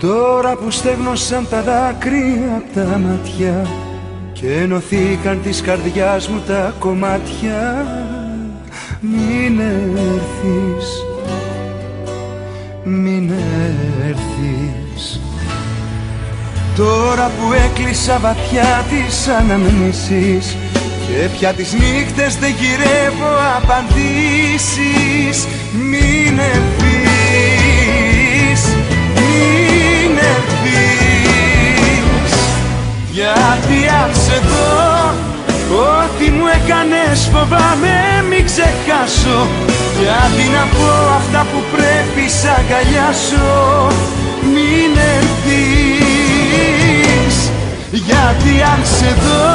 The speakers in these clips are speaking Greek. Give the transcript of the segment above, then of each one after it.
Τώρα που στέγνωσαν τα δάκρυα απ' τα μάτια και ενωθήκαν της καρδιάς μου τα κομμάτια, μην έρθεις, μην έρθεις. Τώρα που έκλεισα βαθιά τις αναμνήσεις και πια τις νύχτες δεν γυρεύω απαντήσεις, μην έρθεις, μην έρθεις. Γιατί αν σε δω, ό,τι μου έκανες φοβάμαι μην ξεχάσω. Γιατί να πω αυτά που πρέπει σ' αγκαλιάσω, μην έρθεις. Γιατί αν σε δω,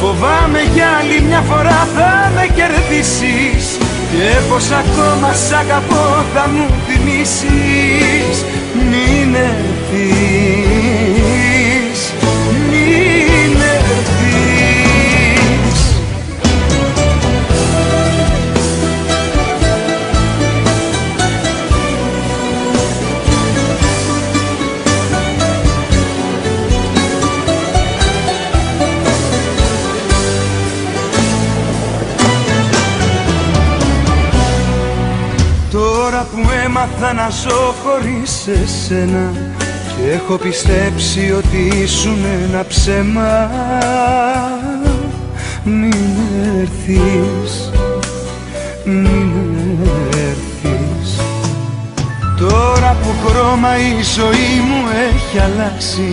φοβάμαι για άλλη μια φορά θα με κερδίσεις και πως ακόμα σ' αγαπώ θα μου θυμίσεις. Μην έρθεις, μην έρθεις. Τώρα που έμαθα να ζω χωρίς εσένα και έχω πιστέψει ότι ήσουν ένα ψέμα, μην έρθεις, μην έρθεις. Τώρα που χρώμα η ζωή μου έχει αλλάξει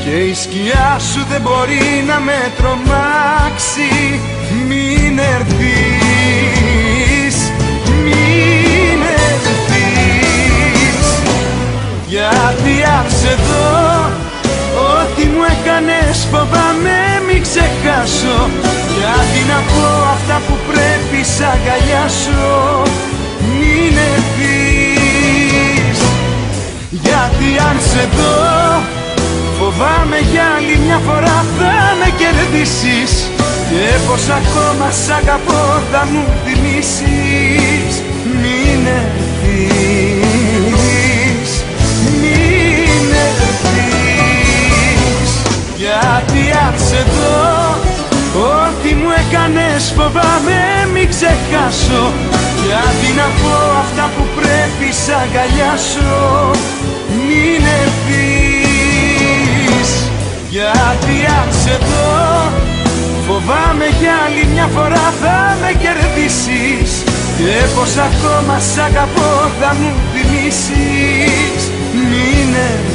και η σκιά σου δεν μπορεί να με τρομάξει, μην έρθεις, μην έρθεις. Γιατί αν σε δω, ό,τι μου έκανες φοβάμαι μην ξεχάσω. Γιατί να πω αυτά που πρέπει σ' αγκαλιάσω, μην έρθεις. Γιατί αν σε δω, φοβάμαι για άλλη μια φορά θα με κερδίσεις και πως ακόμα σ' αγαπώ θα μου θυμίσεις. Μην έρθεις, μην έρθεις. Γιατί αν σε δω, ό,τι μου έκανες φοβάμαι μην ξεχάσω. Γιατί να πω αυτά που πρέπει σ' αγκαλιάσω, μην έρθεις. Γιατί αν σε δω, φοβάμαι για άλλη μια φορά θα με κερδίσεις και πως ακόμα σ' αγαπώ θα μου θυμίσεις. Μην έρθεις.